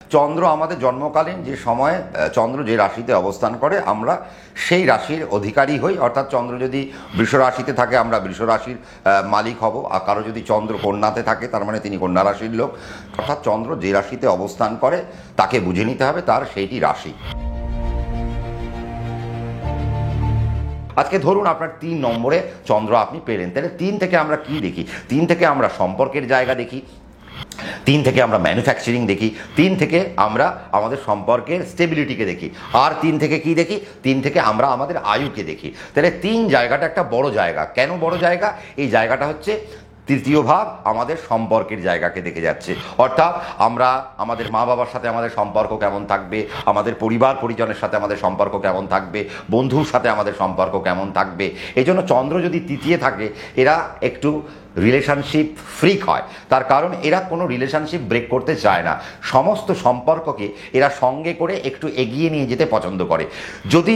চন্দ্র আমাদের জন্মকালীন যে সময়ে চন্দ্র যে রাশিতে অবস্থান করে আমরা সেই রাশির অধিকারী হই। অর্থাৎ চন্দ্র যদি বৃষ রাশিতে থাকে আমরা বৃষ রাশির মালিক হব, আর কারো যদি চন্দ্র কন্যাতে থাকে তার মানে তিনি কন্যা রাশির লোক। অর্থাৎ চন্দ্র যে রাশিতে অবস্থান করে তাকে বুঝে নিতে হবে তার সেইটি রাশি। আজকে ধরুন আপনার 3 নম্বরে চন্দ্র আপনি পেলেন, তাহলে 3 থেকে আমরা কি দেখি? 3 থেকে আমরা সম্পর্কের জায়গা দেখি, 3 থেকে আমরা ম্যানুফ্যাকচারিং দেখি, 3 থেকে আমরা আমাদের সম্পর্কের স্টেবিলিটিকে দেখি, আর 3 থেকে কি দেখি? 3 থেকে আমরা আমাদের আয়ুকে দেখি। তাহলে 3 জায়গাটা একটা বড় জায়গা। কেন বড় জায়গা? এই জায়গাটা হচ্ছে তৃতীয় ভাব আমাদের সম্পর্কের জায়গাকে দেখে যাচ্ছে। অর্থাৎ আমরা আমাদের মা বাবার সাথে আমাদের সম্পর্ক কেমন থাকবে, আমাদের পরিবার পরিজনের সাথে আমাদের সম্পর্ক কেমন থাকবে, বন্ধুর সাথে আমাদের সম্পর্ক কেমন থাকবে। এই জন্য চন্দ্র যদি তৃতীয় থাকে এরা একটু রিলেশনশিপ ফ্রিক হয়। তার কারণ এরা কোনো রিলেশনশিপ ব্রেক করতে চায় না, সমস্ত সম্পর্ককে এরা সঙ্গে করে একটু এগিয়ে নিয়ে যেতে পছন্দ করে। যদি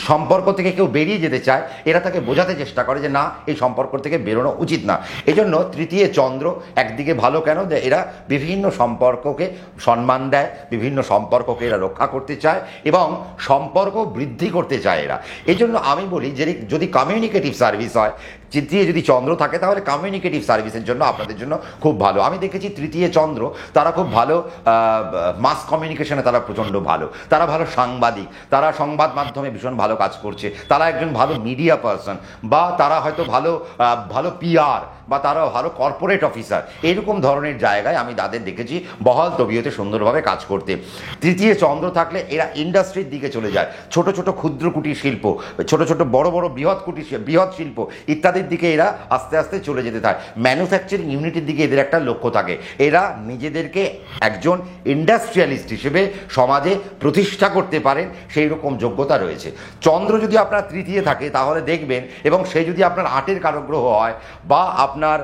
সম্পর্ক থেকে কেউ বেরিয়ে যেতে চায় এরা তাকে বোঝাতে চেষ্টা করে যে না, এই সম্পর্ক থেকে বেরোনো উচিত না। এই জন্য তৃতীয় চন্দ্র একদিকে ভালো কেন, যে এরা বিভিন্ন সম্পর্ককে সম্মান দেয়, বিভিন্ন সম্পর্ককে এরা রক্ষা করতে চায় এবং সম্পর্ক বৃদ্ধি করতে চায় এরা। এই জন্য আমি বলি যে যদি কমিউনিকেটিভ সার্ভিস হয়, তৃতীয় যদি চন্দ্র থাকে তাহলে কমিউনিকেটিভ সার্ভিসের জন্য আপনাদের জন্য খুব ভালো। আমি দেখেছি তৃতীয় চন্দ্র তারা খুব ভালো মাস কমিউনিকেশনে তারা প্রচণ্ড ভালো, তারা ভালো সাংবাদিক, তারা সংবাদ মাধ্যমে ভীষণ ভালো কাজ করছে, তারা একজন ভালো মিডিয়া পার্সন, বা তারা হয়তো ভালো পিআর, বা তারা ভালো কর্পোরেট অফিসার। এরকম ধরনের জায়গায় আমি তাদের দেখেছি বহাল তবিয়তে সুন্দরভাবে কাজ করতে। তৃতীয় চন্দ্র থাকলে এরা ইন্ডাস্ট্রির দিকে চলে যায়, ছোট ছোট ক্ষুদ্র কুটির শিল্প, ছোট ছোট বড় বড় বৃহৎ শিল্প ইত্যাদির দিকে এরা আস্তে আস্তে চলে যেতে থাকে। ম্যানুফ্যাকচারিং ইউনিটের দিকে এদের একটা লক্ষ্য থাকে, এরা নিজেদেরকে একজন ইন্ডাস্ট্রিয়ালিস্ট হিসেবে সমাজে প্রতিষ্ঠা করতে পারেন, সেই রকম যোগ্যতা রয়েছে। চন্দ্র যদি আপনার তৃতীয় থাকে তাহলে দেখবেন, এবং সে যদি আপনার 8-এর কারগ্রহ হয়, বা আপনার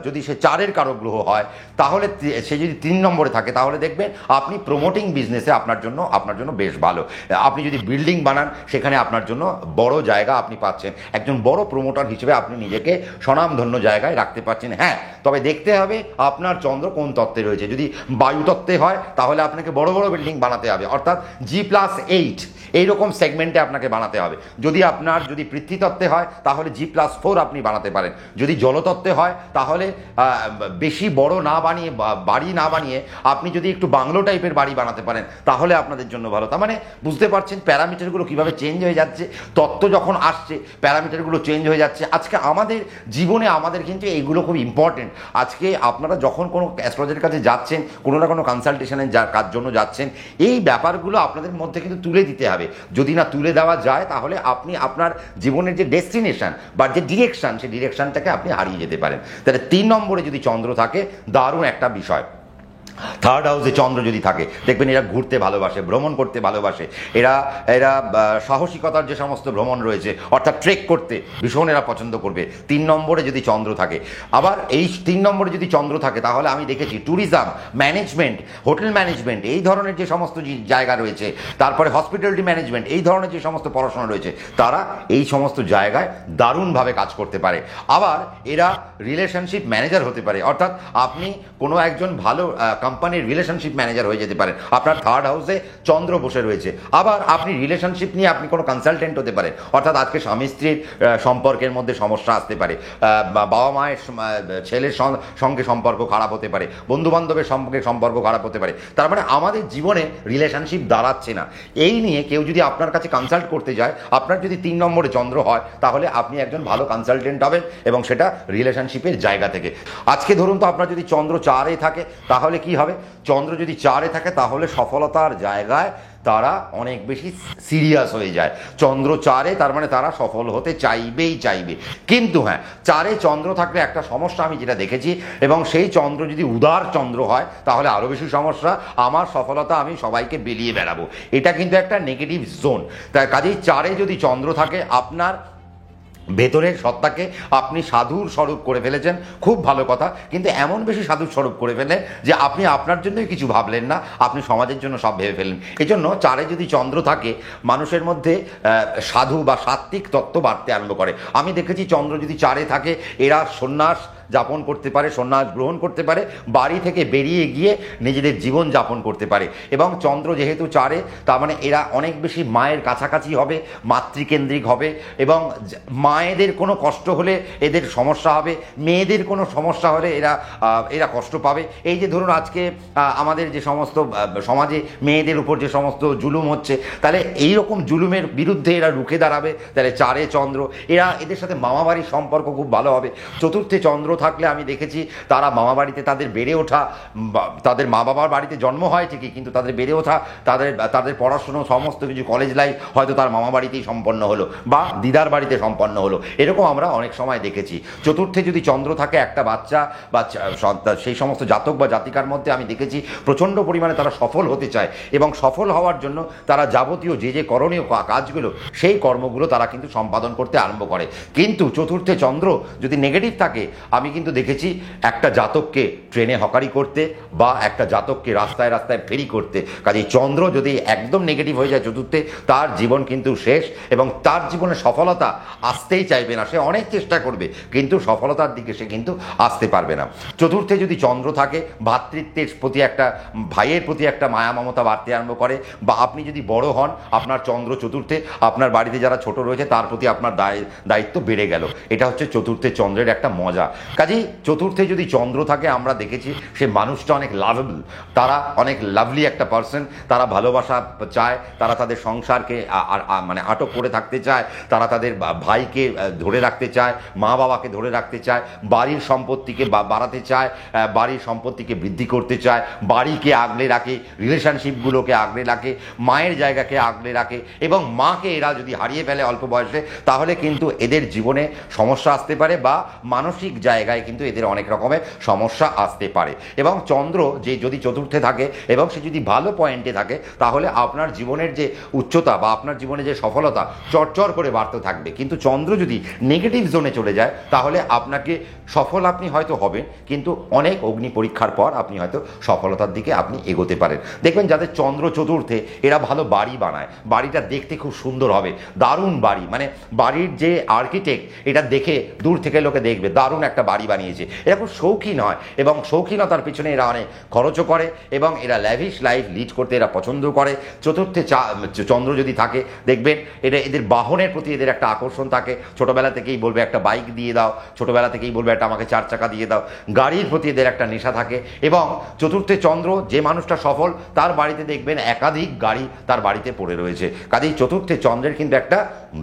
যদি সে 4-এর কারগ্রহ হয়, তাহলে সে যদি 3 নম্বরে থাকে তাহলে দেখবেন আপনি প্রমোটিং বিজনেসে আপনার জন্য বেশ ভালো। আপনি যদি বিল্ডিং বানান সেখানে আপনার জন্য বড় জায়গা আপনি পাচ্ছেন, একজন বড় প্রমোটার হিসেবে আপনি নিজেকে স্বনামধন্য জায়গায় রাখতে পারছেন। হ্যাঁ, তবে দেখতে হবে আপনার চন্দ্র কোন তত্ত্বে রয়েছে। যদি বায়ু তত্ত্বে হয় তাহলে আপনাকে বড় বড় বিল্ডিং বানাতে হবে, অর্থাৎ G+8 এইরকম সেগমেন্টে আপনাকে বানাতে হবে। যদি পৃথ্বী তত্ত্বে হয় তাহলে G+4 আপনি বানাতে পারেন। যদি জলতত্ত্বে হয় তাহলে বেশি বড় না বানিয়ে, বাড়ি না বানিয়ে আপনি যদি একটু বাংলো টাইপের বাড়ি বানাতে পারেন তাহলে আপনাদের জন্য ভালো। তার মানে বুঝতে পারছেন প্যারামিটারগুলো কীভাবে চেঞ্জ হয়ে যাচ্ছে। তত্ত্ব যখন আসছে প্যারামিটারগুলো চেঞ্জ হয়ে যাচ্ছে। আজকে আমাদের জীবনে আমাদের কিন্তু এইগুলো খুব ইম্পর্টেন্ট। আজকে আপনারা যখন কোনো অ্যাস্ট্রোলজারের কাছে যাচ্ছেন, কোনো না কোনো কনসালটেশনের কাজ জন্য যাচ্ছেন, এই ব্যাপারগুলো আপনাদের মধ্যে কিন্তু তুলে দিতে হবে। যদি না তুলে দেওয়া যায় তাহলে আপনি আপনার জীবনের যে ডেস্টিনেশন বা যে ডিরেকশন, সেই ডিরেকশনটাকে আপনি হারিয়ে যেতে পারেন। তাহলে 3 নম্বরে যদি চন্দ্র থাকে দারুণ একটা বিষয়। 3rd হাউসে চন্দ্র যদি থাকে দেখবেন এরা ঘুরতে ভালোবাসে, ভ্রমণ করতে ভালোবাসে, এরা সাহসিকতার যে সমস্ত ভ্রমণ রয়েছে অর্থাৎ ট্রেক করতে ভীষণ এরা পছন্দ করবে 3 নম্বরে যদি চন্দ্র থাকে। আবার এই 3 নম্বরে যদি চন্দ্র থাকে তাহলে আমি দেখেছি ট্যুরিজম, ম্যানেজমেন্ট, হোটেল ম্যানেজমেন্ট এই ধরনের যে সমস্ত জায়গা রয়েছে, তারপরে হসপিটালিটি ম্যানেজমেন্ট এই ধরনের যে সমস্ত পড়াশোনা রয়েছে, তারা এই সমস্ত জায়গায় দারুণভাবে কাজ করতে পারে। আবার এরা রিলেশনশিপ ম্যানেজার হতে পারে, অর্থাৎ আপনি কোনো একজন ভালো কোম্পানির রিলেশনশিপ ম্যানেজার হয়ে যেতে পারেন। আপনার 3rd হাউসে চন্দ্র বসে রয়েছে। আবার আপনি রিলেশনশিপ নিয়ে আপনি কোনো কনসালটেন্ট হতে পারেন, অর্থাৎ আজকে স্বামী স্ত্রীর সম্পর্কের মধ্যে সমস্যা আসতে পারে, বাবা মায়ের ছেলের সঙ্গে সম্পর্ক খারাপ হতে পারে, বন্ধু বান্ধবের সঙ্গে সম্পর্ক খারাপ হতে পারে। তার মানে আমাদের জীবনে রিলেশনশিপ দাঁড়াচ্ছে না। এই নিয়ে কেউ যদি আপনার কাছে কনসাল্ট করতে যায়, আপনার যদি 3 নম্বরে চন্দ্র হয় তাহলে আপনি একজন ভালো কনসালটেন্ট হবেন, এবং সেটা রিলেশনশিপের জায়গা থেকে। আজকে ধরুন তো আপনার যদি চন্দ্র 4-এ থাকে তাহলে কি হবে? চন্দ্র যদি 4-এ থাকে তাহলে সফলতার জায়গায় তারা অনেক বেশি সিরিয়াস হয়ে যায়। চন্দ্র 4-এ তার মানে তারা সফল হতে চাইবে। কিন্তু হ্যাঁ, 4-এ চন্দ্র থাকলে একটা সমস্যা আমি যেটা দেখেছি, এবং সেই চন্দ্র যদি উদার চন্দ্র হয় তাহলে আরও বেশি সমস্যা। আমার সফলতা আমি সবাইকে বেলিয়ে বেড়াবো, এটা কিন্তু একটা নেগেটিভ জোন। তাই কাজেই 4-এ যদি চন্দ্র থাকে আপনার ভেতরের সত্তাকে আপনি সাধুর স্বরূপ করে ফেলেছেন, খুব ভালো কথা, কিন্তু এমন বেশি সাধুর স্বরূপ করে ফেললেন যে আপনি আপনার জন্যই কিছু ভাবলেন না, আপনি সমাজের জন্য সব ভেবে ফেললেন। এই জন্য 4-এ যদি চন্দ্র থাকে মানুষের মধ্যে সাধু বা সাত্ত্বিক তত্ত্ব বাড়তে আরম্ভ করে। আমি দেখেছি চন্দ্র যদি 4-এ থাকে এরা সন্ন্যাস যাপন করতে পারে, সন্ন্যাস গ্রহণ করতে পারে, বাড়ি থেকে বেরিয়ে গিয়ে নিজেদের জীবন যাপন করতে পারে। এবং চন্দ্র যেহেতু চারে, তার মানে এরা অনেক বেশি মায়ের কাছাকাছি হবে, মাতৃকেন্দ্রিক হবে, এবং মায়েদের কোনো কষ্ট হলে এদের সমস্যা হবে, মেয়েদের কোনো সমস্যা হলে এরা কষ্ট পাবে। এই যে ধরুন আজকে আমাদের যে সমস্ত সমাজে মেয়েদের উপর যে সমস্ত জুলুম হচ্ছে, তাহলে এই রকম জুলুমের বিরুদ্ধে এরা রুখে দাঁড়াবে। তাহলে চারে চন্দ্র, এদের সাথে মামাবাড়ির সম্পর্ক খুব ভালো হবে। চতুর্থে চন্দ্র থাকলে আমি দেখেছি তারা মামাবাড়িতে তাদের বেড়ে ওঠা, তাদের মা বাবার বাড়িতে জন্ম হয় ঠিকই, কিন্তু তাদের বেড়ে ওঠা, তাদের পড়াশুনো সমস্ত কিছু কলেজ লাইফ হয়তো তার মামা বাড়িতেই সম্পন্ন হলো বা দিদার বাড়িতে সম্পন্ন হলো। এরকম আমরা অনেক সময় দেখেছি। চতুর্থে যদি চন্দ্র থাকে একটা বাচ্চা বা সেই সমস্ত জাতক বা জাতিকার মধ্যে আমি দেখেছি প্রচণ্ড পরিমাণে তারা সফল হতে চায়, এবং সফল হওয়ার জন্য তারা যাবতীয় যে করণীয় কাজগুলো, সেই কর্মগুলো তারা কিন্তু সম্পাদন করতে আরম্ভ করে। কিন্তু চতুর্থে চন্দ্র যদি নেগেটিভ থাকে, আমি কিন্তু দেখেছি একটা জাতককে ট্রেনে হকারি করতে বা একটা জাতককে রাস্তায় রাস্তায় ফেরি করতে। কাজেই চন্দ্র যদি একদম নেগেটিভ হয়ে যায় চতুর্থে, তার জীবন কিন্তু শেষ, এবং তার জীবনে সফলতা আসতেই চাইবে না। সে অনেক চেষ্টা করবে কিন্তু সফলতার দিকে সে কিন্তু আসতে পারবে না। চতুর্থে যদি চন্দ্র থাকে, ভ্রাতৃত্বের প্রতি একটা, ভাইয়ের প্রতি একটা মায়া মমতা বাড়তে আরম্ভ করে। বা আপনি যদি বড় হন, আপনার চন্দ্র চতুর্থে, আপনার বাড়িতে যারা ছোট রয়েছে তার প্রতি আপনার দায়িত্ব বেড়ে গেল। এটা হচ্ছে চতুর্থে চন্দ্রের একটা মজা। কাজেই চতুর্থে যদি চন্দ্র থাকে, আমরা দেখেছি সে মানুষটা অনেক লাভেবল, তারা অনেক লাভলি একটা পার্সন, তারা ভালোবাসা চায়, তারা তাদের সংসারকে মানে আটক করে থাকতে চায়, তারা তাদের ভাইকে ধরে রাখতে চায়, মা বাবাকে ধরে রাখতে চায়, বাড়ির সম্পত্তিকে বাড়াতে চায়, বাড়ির সম্পত্তিকে বৃদ্ধি করতে চায়, বাড়িকে আগলে রাখে, রিলেশনশিপগুলোকে আগলে রাখে, মায়ের জায়গাকে আগলে রাখে। এবং মাকে এরা যদি হারিয়ে ফেলে অল্প বয়সে, তাহলে কিন্তু এদের জীবনে সমস্যা আসতে পারে, বা মানসিক জায়গায় কিন্তু এদের অনেক রকমের সমস্যা আসতে পারে। এবং চন্দ্র যদি চতুর্থে থাকে এবং সে যদি ভালো পয়েন্টে থাকে, তাহলে আপনার জীবনের যে উচ্চতা বা আপনার জীবনে যে সফলতা চরচর করে বাড়তে থাকবে। কিন্তু চন্দ্র যদি নেগেটিভ জোনে চলে যায়, তাহলে আপনাকে সফল আপনি হয়তো হবেন, কিন্তু অনেক অগ্নি পরীক্ষার পর আপনি হয়তো সফলতার দিকে আপনি এগোতে পারেন। দেখবেন যাদের চন্দ্র চতুর্থে, এরা ভালো বাড়ি বানায়, বাড়িটা দেখতে খুব সুন্দর হবে, দারুণ বাড়ি, মানে বাড়ির যে আর্কিটেক্ট, এটা দেখে দূর থেকে লোকে দেখবে দারুণ একটা বাড়ি বানিয়েছে। এরা খুব শৌখিন হয়, এবং শৌখিনতার পিছনে এরা অনেক খরচও করে, এবং এরা ল্যাভিশ লাইফ লিড করতে এরা পছন্দ করে। চতুর্থে চন্দ্র যদি থাকে, দেখবেন এদের বাহনের প্রতি এদের একটা আকর্ষণ থাকে। ছোটবেলা থেকেই বলবে একটা বাইক দিয়ে দাও, ছোটবেলা থেকেই বলবে একটা আমাকে 4 চাকা দিয়ে দাও, গাড়ির প্রতি এদের একটা নেশা থাকে। এবং চতুর্থে চন্দ্র যে মানুষটা সফল, তার বাড়িতে দেখবেন একাধিক গাড়ি তার বাড়িতে পড়ে রয়েছে। কাজেই চতুর্থে চন্দ্রের কিন্তু একটা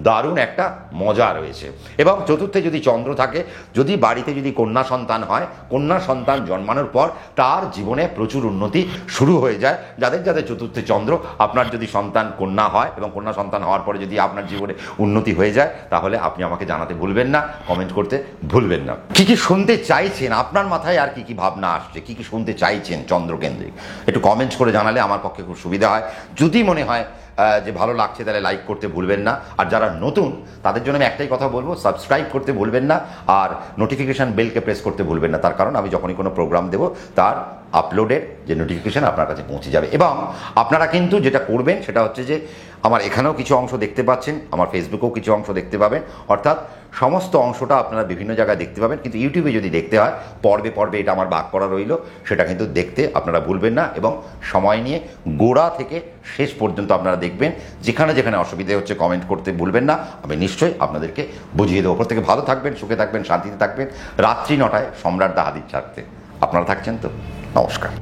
দারুণ একটা মজা রয়েছে। এবং চতুর্থে যদি চন্দ্র থাকে, যদি বাড়িতে যদি কন্যা সন্তান হয়, কন্যা সন্তান জন্মানোর পর তার জীবনে প্রচুর উন্নতি শুরু হয়ে যায়। যাদের চতুর্থে চন্দ্র, আপনার যদি সন্তান কন্যা হয় এবং কন্যা সন্তান হওয়ার পরে যদি আপনার জীবনে উন্নতি হয়ে যায়, তাহলে আপনি আমাকে জানাতে ভুলবেন না, কমেন্ট করতে ভুলবেন না। কি কি শুনতে চাইছেন, আপনার মাথায় আর কি কি ভাবনা আসছে, কি কি শুনতে চাইছেন চন্দ্রকেন্দ্রিক, একটু কমেন্টস করে জানালে আমার পক্ষে খুব সুবিধা হয়। যদি মনে হয় যে ভালো লাগছে, তাহলে লাইক করতে ভুলবেন না। আর যারা নতুন, তাদের জন্য আমি একটাই কথা বলবো, সাবস্ক্রাইব করতে ভুলবেন না, আর নোটিফিকেশান বেলকে প্রেস করতে ভুলবেন না। তার কারণ আমি যখনই কোনো প্রোগ্রাম দেবো, তার আপলোডের যে নোটিফিকেশান আপনার কাছে পৌঁছে যাবে। এবং আপনারা কিন্তু যেটা করবেন সেটা হচ্ছে যে, আমার এখানেও কিছু অংশ দেখতে পাচ্ছেন, আমার ফেসবুকেও কিছু অংশ দেখতে পাবেন, অর্থাৎ সমস্ত অংশটা আপনারা বিভিন্ন জায়গায় দেখতে পাবেন। কিন্তু ইউটিউবে যদি দেখতে হয়, পর্বে পর্বে এটা আমার ভাগ করা রইল, সেটা কিন্তু দেখতে আপনারা ভুলবেন না। এবং সময় নিয়ে গোড়া থেকে শেষ পর্যন্ত আপনারা দেখবেন। যেখানে যেখানে অসুবিধে হচ্ছে কমেন্ট করতে ভুলবেন না, আমি নিশ্চয়ই আপনাদেরকে বুঝিয়ে দেবো। ওপর থেকে ভালো থাকবেন, সুখে থাকবেন, শান্তিতে থাকবেন। রাত্রি 9টায় সম্রাট দা হাদির ছাড়তে আপনারা থাকছেন তো। নমস্কার।